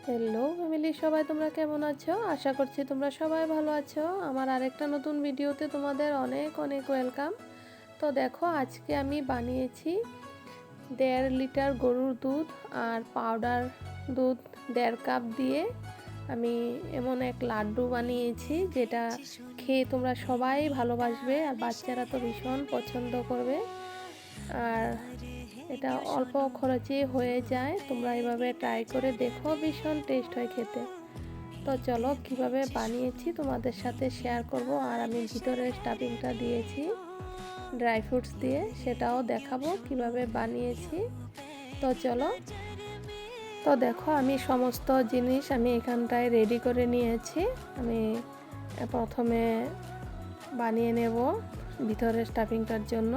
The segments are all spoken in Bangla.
হ্যালো ফ্যামিলি, সবাই তোমরা কেমন আছো? আশা করছি তোমরা সবাই ভালো আছো। আমার আরেকটা নতুন ভিডিওতে তোমাদের অনেক অনেক ওয়েলকাম। তো দেখো, আজকে আমি বানিয়েছি 1.5 লিটার গরুর দুধ আর পাউডার দুধ 1.5 কাপ দিয়ে আমি এমন এক লাড্ডু বানিয়েছি, যেটা খেয়ে তোমরা সবাই ভালোবাসবে আর বাচ্চারা তো ভীষণ পছন্দ করবে। আর এটা অল্প খরচে হয়ে যায়, তোমরা এভাবে ট্রাই করে দেখো, ভীষণ টেস্ট হয় খেতে। তো চলো কিভাবে বানিয়েছি তোমাদের সাথে শেয়ার করব। আর আমি ভিতরে স্টাফিংটা দিয়েছি ড্রাই ফ্রুটস দিয়ে, সেটাও দেখাবো কিভাবে বানিয়েছি। তো চলো, তো দেখো আমি সমস্ত জিনিস আমি এখানটায় রেডি করে নিয়েছি। আমি প্রথমে বানিয়ে নেব ভিতরে স্টাফিংটার জন্য।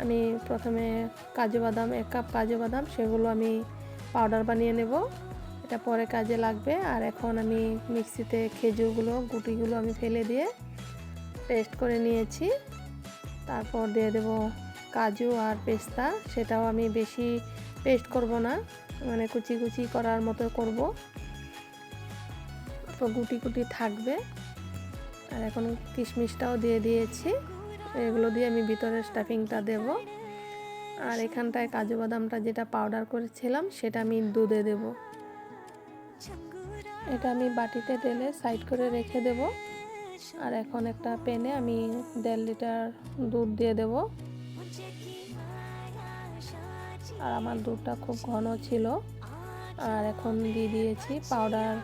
আমি প্রথমে কাজু বাদাম 1 কাপ কাজু বাদাম, সেগুলো আমি পাউডার বানিয়ে নেব, এটা পরে কাজে লাগবে। আর এখন আমি মিক্সিতে খেজুরগুলো গুটিগুলো আমি ফেলে দিয়ে পেস্ট করে নিয়েছি। তারপর দিয়ে দেব কাজু আর পেস্তা, সেটাও আমি বেশি পেস্ট করব না, মানে কুচি কুচি করার মতো করব, তো গুটি গুটি থাকবে। আর এখন কিশমিশটাও দিয়ে দিয়েছি, এগুলো দিয়ে আমি ভিতরে স্টাফিংটা দেব। আর এখানটায় কাজু বাদামটা যেটা পাউডার করেছিলাম সেটা আমি দুধে দেব। এটা আমি বাটিতে ঢেলে সাইড করে রেখে দেব। আর এখন একটা প্যানে আমি 1.5 লিটার দুধ দিয়ে দেব। আর আমার দুধটা খুব ঘন ছিল। আর এখন দিয়ে দিয়েছি পাউডার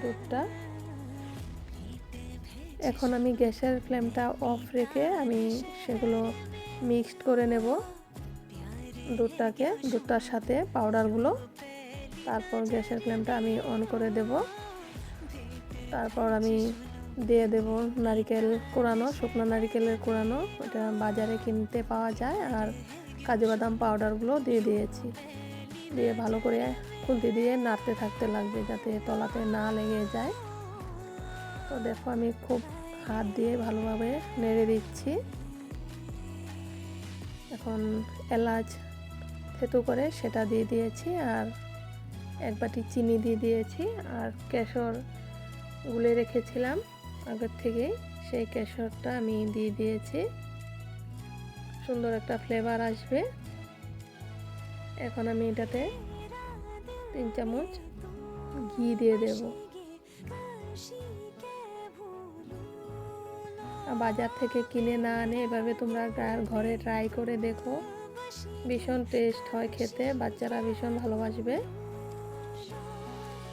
দুধটা। এখন আমি গ্যাসের ফ্লেমটা অফ রেখে আমি সেগুলো মিক্সড করে নেব দুধটার সাথে পাউডারগুলো। তারপর গ্যাসের ফ্লেমটা আমি অন করে দেব। তারপর আমি দিয়ে দেব নারকেল কোড়ানো, শুকনো নারকেলের কোড়ানো, এটা বাজারে কিনতে পাওয়া যায়। আর কাজু বাদাম পাউডারগুলো দিয়ে দিয়েছি, দিয়ে ভালো করে খুন্তি দিয়ে নাড়তে থাকতে লাগবে যাতে তলাতে না লেগে যায়। তো দেখো আমি খুব হাত দিয়ে ভালোভাবে নেড়ে দিচ্ছি। এখন এলাচ থেতু করে সেটা দিয়ে দিয়েছি, আর 1 বাটি চিনি দিয়ে দিয়েছি। আর কেশর গুলে রেখেছিলাম আগের থেকেই, সেই কেশরটা আমি দিয়ে দিয়েছি, সুন্দর একটা ফ্লেভার আসবে। এখন আমি এটাতে 3 চামচ ঘি দিয়ে দেব। বাজার থেকে কিনে না আনে এভাবে তোমরা ঘরে ট্রাই করে দেখো, ভীষণ টেস্ট হয় খেতে, বাচ্চারা ভীষণ ভালোবাসবে।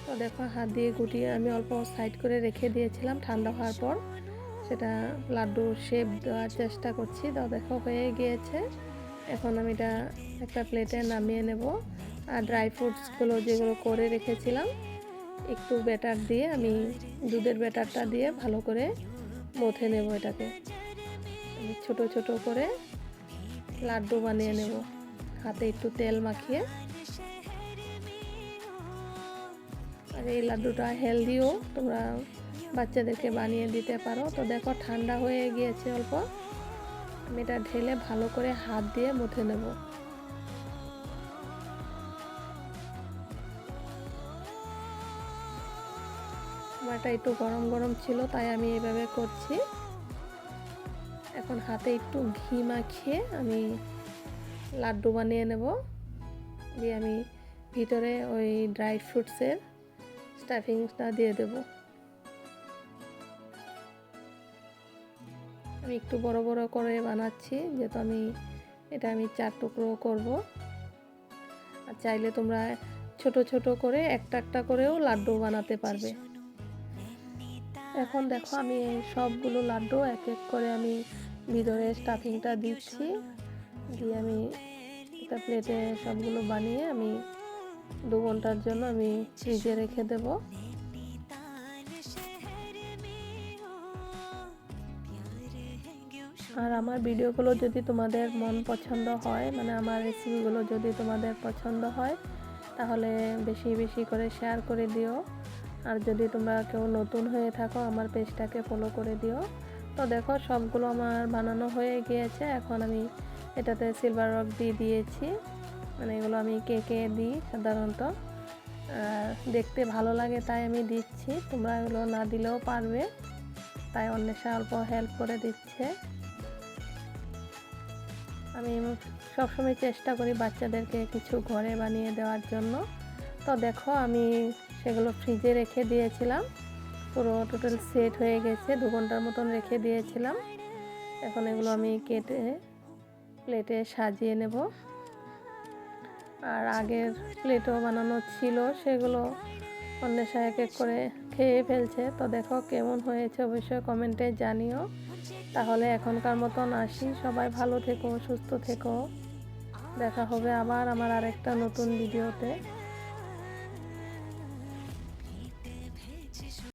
তো দেখো হাত দিয়ে গুটিয়ে আমি অল্প সাইড করে রেখে দিয়েছিলাম, ঠান্ডা হওয়ার পর সেটা লাড্ডু শেপ দেওয়ার চেষ্টা করছি। তো দেখো হয়ে গিয়েছে। এখন আমি এটা একটা প্লেটে নামিয়ে নেব। আর ড্রাই ফ্রুটসগুলো যেগুলো করে রেখেছিলাম একটু ব্যাটার দিয়ে আমি দুধের ব্যাটারটা দিয়ে ভালো করে মথে নেব। এটাকে আমি ছোট ছোট করে লাড্ডু বানিয়ে নেব, হাতে একটু তেল মাখিয়ে। আর এই লাড্ডুটা হেলদিও, তোমরা বাচ্চাদেরকে বানিয়ে দিতে পারো। তো দেখো ঠান্ডা হয়ে গিয়েছে অল্প, আমি এটা ঢেলে ভালো করে হাত দিয়ে মুথে নেব। আমারটা একটু গরম গরম ছিল তাই আমি এইভাবে করছি। এখন হাতে একটু ঘি মাখিয়ে আমি লাড্ডু বানিয়ে নেব, দিয়ে আমি ভিতরে ওই ড্রাই ফ্রুটসের স্টাফিংটা দিয়ে দেব। আমি একটু বড় বড় করে বানাচ্ছি, যেহেতু এটা আমি 4 টুকরো করব। আর চাইলে তোমরা ছোট ছোট করে একটা একটা করেও লাড্ডু বানাতে পারবে। এখন দেখো আমি সবগুলো লাড্ডু এক এক করে আমি ভিতরে স্টাফিংটা দিচ্ছি, দিয়ে আমি একটা প্লেটে সবগুলো বানিয়ে আমি 2 ঘন্টার জন্য আমি ফ্রিজে রেখে দেব। আর আমার ভিডিওগুলো যদি তোমাদের মন পছন্দ হয়, মানে আমার রেসিপিগুলো যদি তোমাদের পছন্দ হয়, তাহলে বেশি বেশি করে শেয়ার করে দিও। আর যদি তোমরা কেউ নতুন হয়ে থাকো, আমার পেজটাকে ফলো করে দিও। তো দেখো সবগুলো আমার বানানো হয়ে গিয়েছে। এখন আমি এটাতে সিলভার রক দিয়ে দিয়েছি, মানে এগুলো আমি কেকে দিই সাধারণত। দেখতে ভালো লাগে তাই আমি দিচ্ছি, তোমরা এগুলো না দিলেও পারবে, তাই অন্বেষা অল্প হেল্প করে দিচ্ছে। আমি সবসময় চেষ্টা করি বাচ্চাদেরকে কিছু ঘরে বানিয়ে দেওয়ার জন্য। তো দেখো আমি সেগুলো ফ্রিজে রেখে দিয়েছিলাম, পুরো টোটাল সেট হয়ে গেছে, 2 ঘন্টার মতন রেখে দিয়েছিলাম। এখন এগুলো আমি কেটে প্লেটে সাজিয়ে নেব। আর আগের প্লেটও বানানো ছিল, সেগুলো অন্বেষা এক এক করে খেয়ে ফেলছে। তো দেখো কেমন হয়েছে অবশ্যই কমেন্টে জানিও। তাহলে এখনকার মতন আসি, সবাই ভালো থেকো, সুস্থ থেকো। দেখা হবে আবার আমার আরেকটা নতুন ভিডিওতে।